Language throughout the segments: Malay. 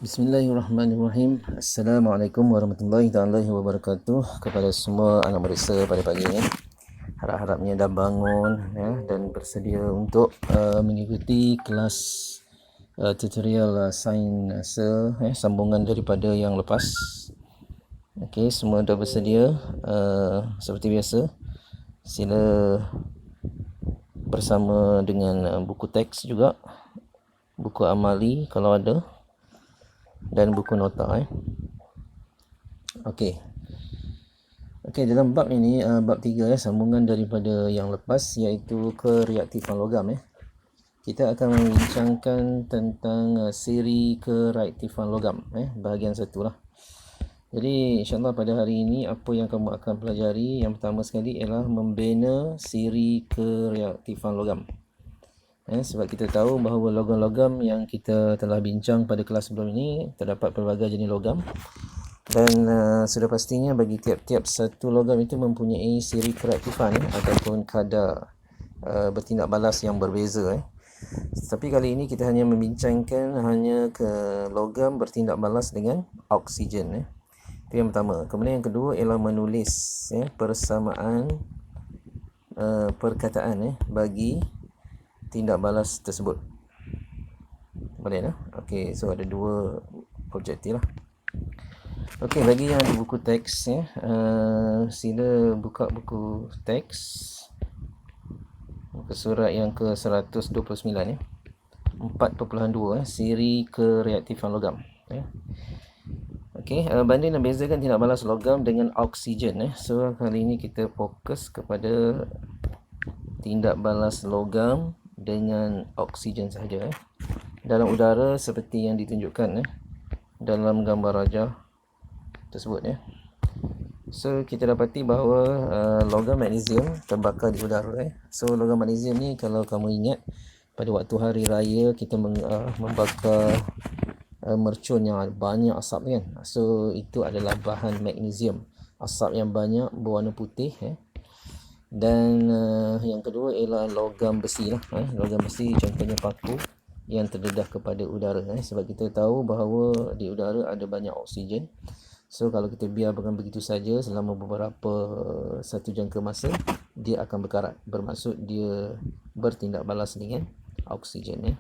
Bismillahirrahmanirrahim. Assalamualaikum warahmatullahi wabarakatuh kepada semua anak merisa pada pagi ini. Harap-harapnya dah bangun dan bersedia untuk mengikuti kelas tutorial sains sambungan daripada yang lepas. Okey, semua dah bersedia. Seperti biasa, sila bersama dengan buku teks juga, buku amali kalau ada, dan buku nota. Okey, dalam bab ini, bab 3 sambungan daripada yang lepas, iaitu kereaktifan logam. Kita akan membincangkan tentang siri kereaktifan logam, bahagian 1 lah. Jadi insyaAllah pada hari ini apa yang kamu akan pelajari, yang pertama sekali ialah membina siri kereaktifan logam. Sebab kita tahu bahawa logam-logam yang kita telah bincang pada kelas sebelum ini, terdapat pelbagai jenis logam, dan sudah pastinya bagi tiap-tiap satu logam itu mempunyai siri kereaktifan ataupun kadar bertindak balas yang berbeza. Tapi kali ini kita hanya membincangkan hanya ke logam bertindak balas dengan oksigen. Itu yang pertama. Kemudian yang kedua ialah menulis persamaan perkataan bagi tindak balas tersebut. Boleh tak? Okey, so ada 2 objektif lah. Okey, bagi yang ada buku teks sila buka buku teks, muka surat yang ke 129 4.2 siri kereaktifan logam. Okey, banding dan bezakan tindak balas logam dengan oksigen. So kali ini kita fokus kepada tindak balas logam dengan oksigen sahaja dalam udara seperti yang ditunjukkan dalam gambar rajah tersebut. So kita dapati bahawa logam magnesium terbakar di udara. So logam magnesium ni, kalau kamu ingat pada waktu hari raya kita membakar mercun yang banyak asap kan. So itu adalah bahan magnesium, asap yang banyak berwarna putih. Dan yang kedua ialah logam besi lah. Logam besi contohnya paku yang terdedah kepada udara. Sebab kita tahu bahawa di udara ada banyak oksigen. So kalau kita biarkan begitu saja selama beberapa satu jangka masa, dia akan berkarat. Bermaksud dia bertindak balas dengan oksigen.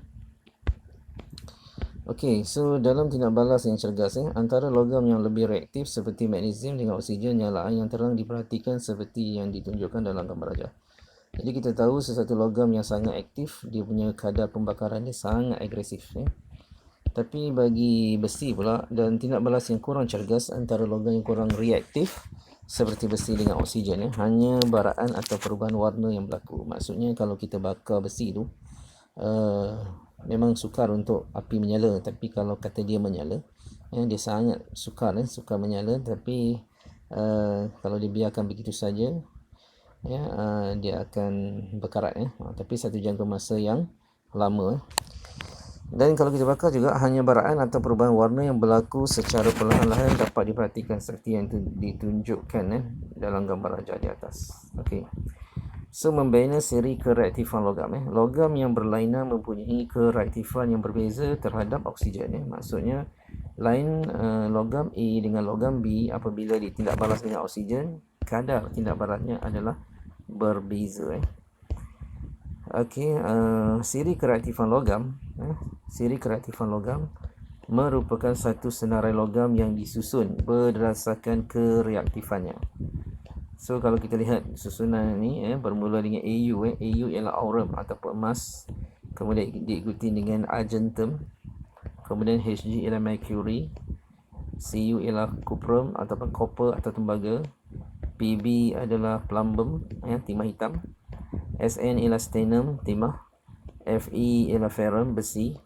Okey, so dalam tindak balas yang cergas antara logam yang lebih reaktif seperti magnesium dengan oksigen ialah yang terang diperhatikan seperti yang ditunjukkan dalam gambar rajah. Jadi kita tahu sesuatu logam yang sangat aktif, dia punya kadar pembakaran dia sangat agresif. Tapi bagi besi pula, dan tindak balas yang kurang cergas antara logam yang kurang reaktif seperti besi dengan oksigen, hanya baraan atau perubahan warna yang berlaku. Maksudnya kalau kita bakar besi tu, memang sukar untuk api menyala, tapi kalau kata dia menyala, dia sangat sukar menyala. Tapi kalau dibiarkan begitu saja, dia akan berkarat. Tapi satu jangka masa yang lama. Dan kalau kita bakar juga, hanya baraan atau perubahan warna yang berlaku secara perlahan-lahan dapat diperhatikan seperti yang ditunjukkan dalam gambar rajah di atas. Okey. So membina siri kereaktifan logam. Logam yang berlainan mempunyai kereaktifan yang berbeza terhadap oksigen. Maksudnya lain logam A dengan logam B apabila ditindak balas dengan oksigen, kadar tindak balasnya adalah berbeza. Okey, siri kereaktifan logam. Siri kereaktifan logam merupakan satu senarai logam yang disusun berdasarkan kereaktifannya. So kalau kita lihat susunan ni bermula dengan AU. AU ialah aurum ataupun emas, kemudian diikuti dengan argentum, kemudian Hg ialah mercury, Cu ialah cuprum ataupun copper atau tembaga, Pb adalah plumbum, timah hitam, Sn ialah stannum, timah, Fe ialah ferrum, besi,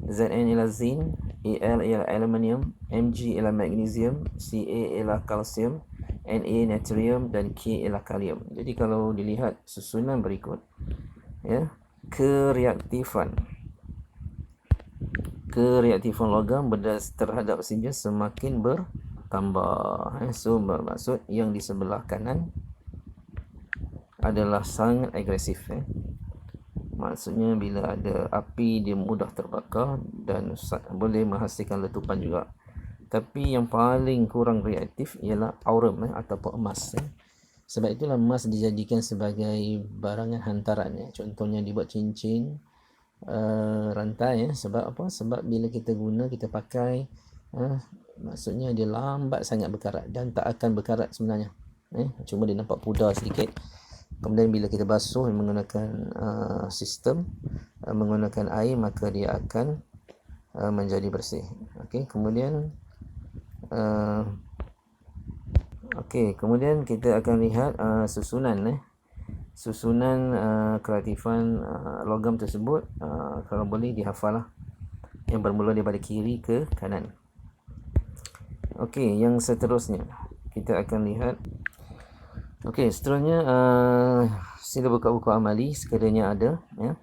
Zn ialah zinc, Al ialah aluminium, Mg ialah magnesium, Ca ialah kalsium, Na natrium, dan K ialah kalium. Jadi kalau dilihat susunan berikut, kereaktifan logam terhadap oksigen semakin bertambah. So bermaksud yang di sebelah kanan adalah sangat agresif. Maksudnya bila ada api dia mudah terbakar dan boleh menghasilkan letupan juga. Tapi yang paling kurang reaktif ialah aurum ataupun emas. Sebab itulah emas dijadikan sebagai barangan hantaran. Contohnya dibuat cincin, rantai. Sebab apa? Sebab bila kita guna, kita pakai, maksudnya dia lambat sangat berkarat dan tak akan berkarat sebenarnya. Cuma dia nampak pudar sedikit. Kemudian bila kita basuh menggunakan sistem menggunakan air, maka dia akan menjadi bersih. Okey, kemudian kemudian kita akan lihat susunan kreatifan logam tersebut. Kalau boleh dihafal lah, yang bermula daripada kiri ke kanan. Okey, yang seterusnya kita akan lihat. Okey, seterusnya sila buka buku amali sekiranya ada, ya.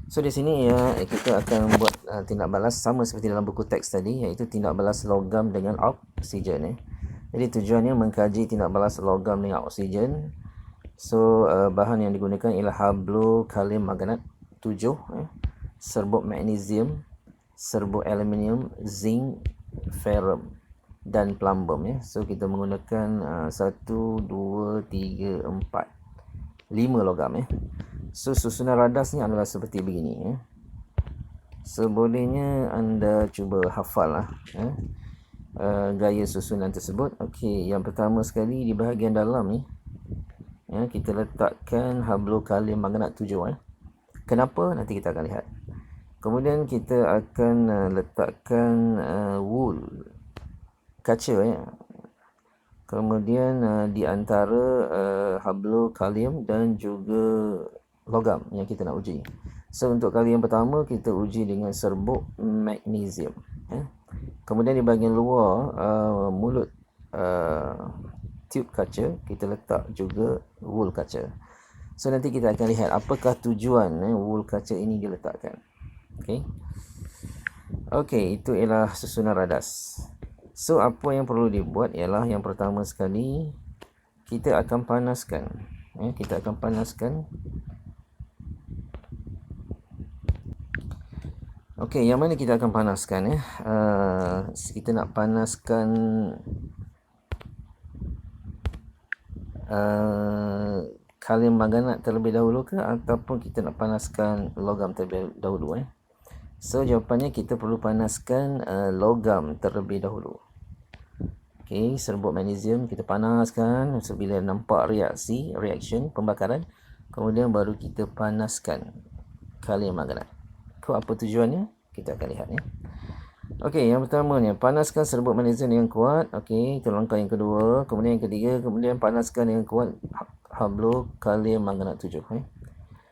So di sini ya kita akan buat tindak balas sama seperti dalam buku teks tadi, iaitu tindak balas logam dengan oksigen. Jadi tujuannya mengkaji tindak balas logam dengan oksigen. So bahan yang digunakan ialah hablokalium magnat 7, serbuk magnesium, serbuk aluminium, zinc, ferrum dan plumbum. So kita menggunakan 1, 2, 3, 4, 5 logam. So susunan radasnya adalah seperti begini. So bolehnya anda cuba hafal lah gaya susunan tersebut. Okey, yang pertama sekali di bahagian dalam ni, kita letakkan hablokalium magnat 7. Kenapa? Nanti kita akan lihat. Kemudian kita akan letakkan wool, kaca. Kemudian di antara hablokalium dan juga logam yang kita nak uji. So untuk kali yang pertama kita uji dengan serbuk magnesium. Kemudian di bahagian luar mulut tube kaca kita letak juga wool kaca. So nanti kita akan lihat apakah tujuan wool kaca ini diletakkan. Okey, itu ialah susunan radas. So apa yang perlu dibuat ialah yang pertama sekali kita akan panaskan. Kita akan panaskan. Okey, yang mana kita akan panaskan? Kita nak panaskan kalium magnat terlebih dahulu ke ataupun kita nak panaskan logam terlebih dahulu? So jawapannya kita perlu panaskan logam terlebih dahulu. Okey, serbuk magnesium kita panaskan bila nampak reaction pembakaran, kemudian baru kita panaskan kalium magnat. Apa tujuannya? Kita akan lihat. Okey, yang pertama ni panaskan serbuk magnesium yang kuat. Okey, itu langkah yang kedua. Kemudian yang ketiga, kemudian panaskan yang kuat hablokalium magnat 7.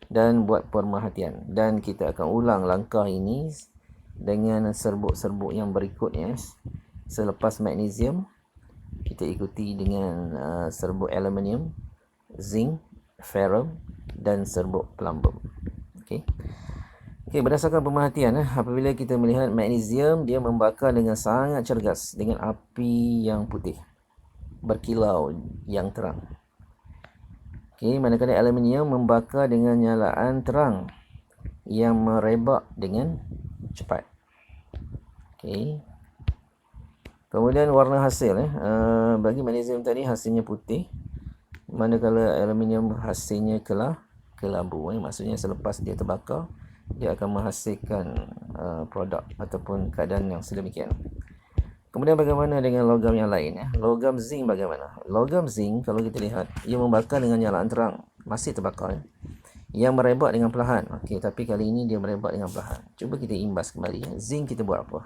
Dan buat pemerhatian. Dan kita akan ulang langkah ini dengan serbuk-serbuk yang berikutnya. Selepas magnesium, kita ikuti dengan serbuk aluminium, zinc, ferrum dan serbuk plumbum. Okey, berdasarkan pemerhatian, apabila kita melihat magnesium, dia membakar dengan sangat cergas dengan api yang putih, berkilau yang terang. Okey, manakala aluminium membakar dengan nyalaan terang yang merebak dengan cepat. Okey. Kemudian warna hasil, bagi magnesium tadi hasilnya putih, manakala aluminium hasilnya kelabu. Maksudnya selepas dia terbakar, dia akan menghasilkan produk ataupun keadaan yang sedemikian. Kemudian bagaimana dengan logam yang lain? Logam zinc bagaimana? Logam zinc kalau kita lihat, ia membakar dengan nyalaan terang, masih terbakar, yang merebak dengan perlahan. Okey, tapi kali ini dia merebak dengan perlahan. Cuba kita imbas kembali. Zinc kita buat apa?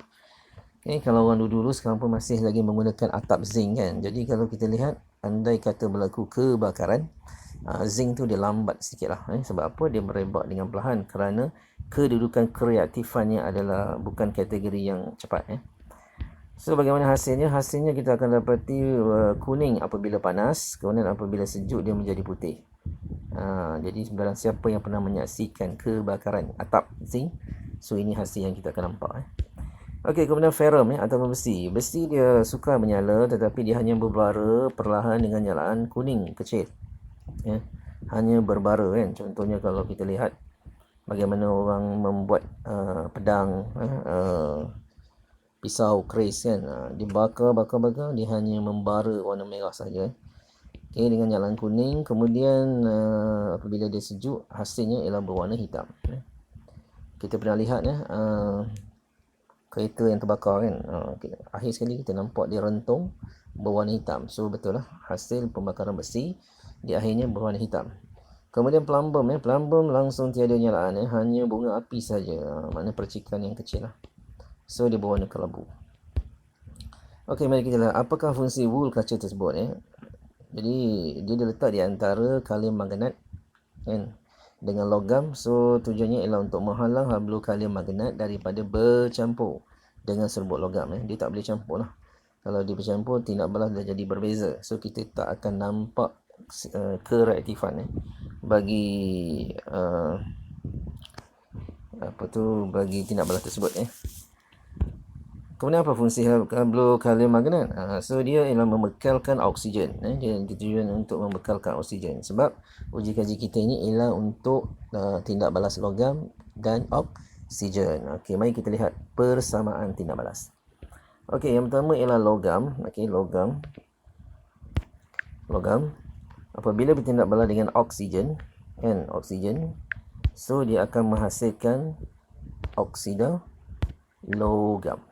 Kalau orang dulu sekarang pun masih lagi menggunakan atap zinc kan. Jadi kalau kita lihat, andai kata berlaku kebakaran, zinc tu dia lambat sikit lah. Sebab apa? Dia merebak dengan perlahan kerana kedudukan kreatifannya adalah bukan kategori yang cepat. So bagaimana hasilnya? Hasilnya kita akan dapati kuning apabila panas, kemudian apabila sejuk dia menjadi putih. Jadi barang siapa yang pernah menyaksikan kebakaran atap zinc, so ini hasil yang kita akan nampak. Okey, kemudian ferrum atau besi. Besi dia suka menyala tetapi dia hanya berbara perlahan dengan nyalaan kuning kecil. hanya berbara kan. Contohnya kalau kita lihat bagaimana orang membuat pedang, pisau keris kan, dibakar, dia hanya membara warna merah saja. Okay, dengan nyala kuning, kemudian apabila dia sejuk, hasilnya ialah berwarna hitam. Kita pernah lihat kereta yang terbakar kan, akhir sekali kita nampak dia rentung berwarna hitam. So betul lah, hasil pembakaran besi di akhirnya berwarna hitam. Kemudian plumbum, plumbum langsung tiada nyalaan, hanya bunga api saja, makna percikan yang kecil lah. So dia berwarna kelabu. Okey, mari kita lihat apakah fungsi wool kaca tersebut. Jadi dia diletak di antara kalium magnat kan, dengan logam. So tujuannya ialah untuk menghalang hablu kalium magnat daripada bercampur dengan serbuk logam. Dia tak boleh campur lah. Kalau dia bercampur, tindak balas dah jadi berbeza. So kita tak akan nampak kereaktifan bagi bagi tindak balas tersebut. Kemudian apa fungsi hablu kalium magnat? So dia ialah membekalkan oksigen. Dia ditujukan untuk membekalkan oksigen. Sebab uji kaji kita ini ialah untuk tindak balas logam dan oksigen. Okey, mari kita lihat persamaan tindak balas. Okey, yang pertama ialah logam. Okey, logam. Apabila bertindak balas dengan oksigen, oksigen, so dia akan menghasilkan oksida logam.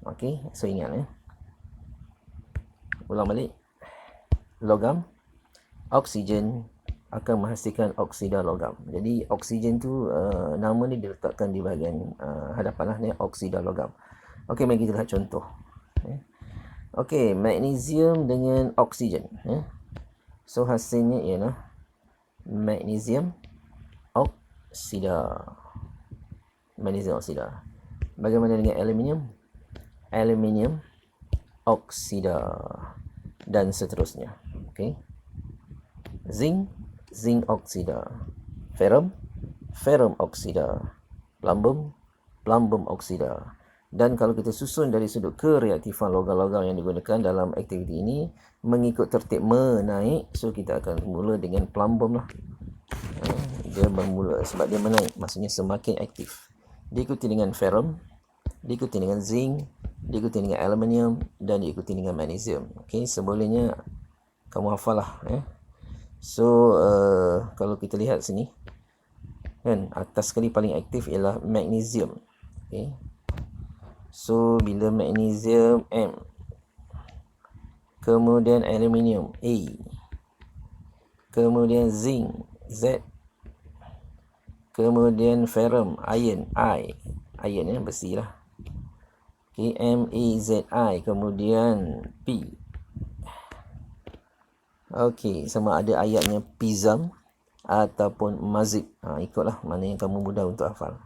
Okey, so ingat ulang balik. Logam, oksigen akan menghasilkan oksida logam. Jadi oksigen tu nama ni diletakkan di bahagian hadapan lah ni, oksida logam. Okey, mari kita lihat contoh. Okey, magnesium dengan oksigen. So hasilnya ialah magnesium oksida. Bagaimana dengan aluminium? Aluminium oksida, dan seterusnya. Okey. Zinc oksida. Ferrum oksida. Plumbum oksida. Dan kalau kita susun dari sudut kereaktifan logam-logam yang digunakan dalam aktiviti ini mengikut tertib menaik, so kita akan mula dengan plumbum lah. Dia bermula sebab dia menaik, maksudnya semakin aktif. Diikuti dengan ferrum, diikuti dengan zinc, diikuti dengan aluminium, dan diikuti dengan magnesium. Okey, sebolehnya kamu hafal lah. So kalau kita lihat sini kan, atas sekali paling aktif ialah magnesium. Okey, so bila magnesium M, kemudian aluminium A, kemudian zinc Z, kemudian ferrum iron I, iron besi lah. Okay, MAZI, kemudian P. Okey, sama ada ayatnya Pizam ataupun Mazib. Ikutlah mana yang kamu mudah untuk hafal.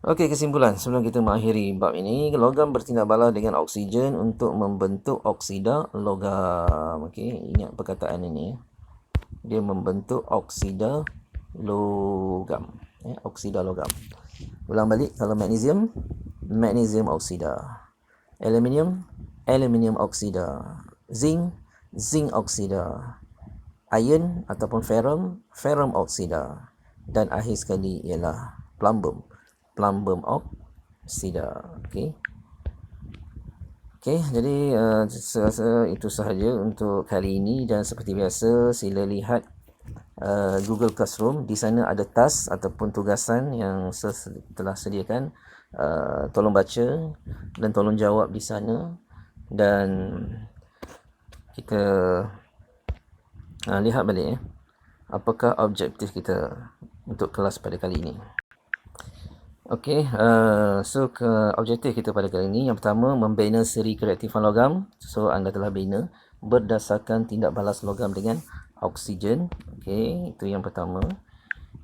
Okey, kesimpulan sebelum kita mengakhiri bab ini, logam bertindak balas dengan oksigen untuk membentuk oksida logam. Okey, ingat perkataan ini. Dia membentuk oksida logam. Oksida logam. Ulang balik, kalau magnesium oksida. Aluminium oksida. Zinc oksida. Iron ataupun ferrum oksida. Dan akhir sekali ialah plumbum oksida. Okey, jadi saya rasa itu sahaja untuk kali ini, dan seperti biasa sila lihat Google Classroom. Di sana ada task ataupun tugasan yang saya telah sediakan. Tolong baca dan tolong jawab di sana, dan kita lihat balik apakah objektif kita untuk kelas pada kali ini. Okey, so objektif kita pada kali ini, yang pertama membina seri kereaktifan logam. So anda telah bina berdasarkan tindak balas logam dengan oksigen. Okey, itu yang pertama.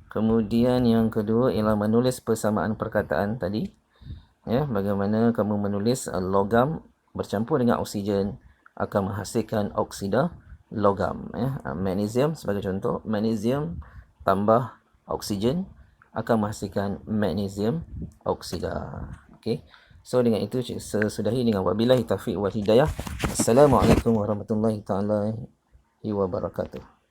Kemudian yang kedua ialah menulis persamaan perkataan tadi. Bagaimana kamu menulis logam bercampur dengan oksigen akan menghasilkan oksida logam. Magnesium sebagai contoh, magnesium tambah oksigen akan menghasilkan magnesium oksida. Okey. So dengan itu saya sudahi dengan wabillahi taufiq wal hidayah. Assalamualaikum warahmatullahi taala wabarakatuh.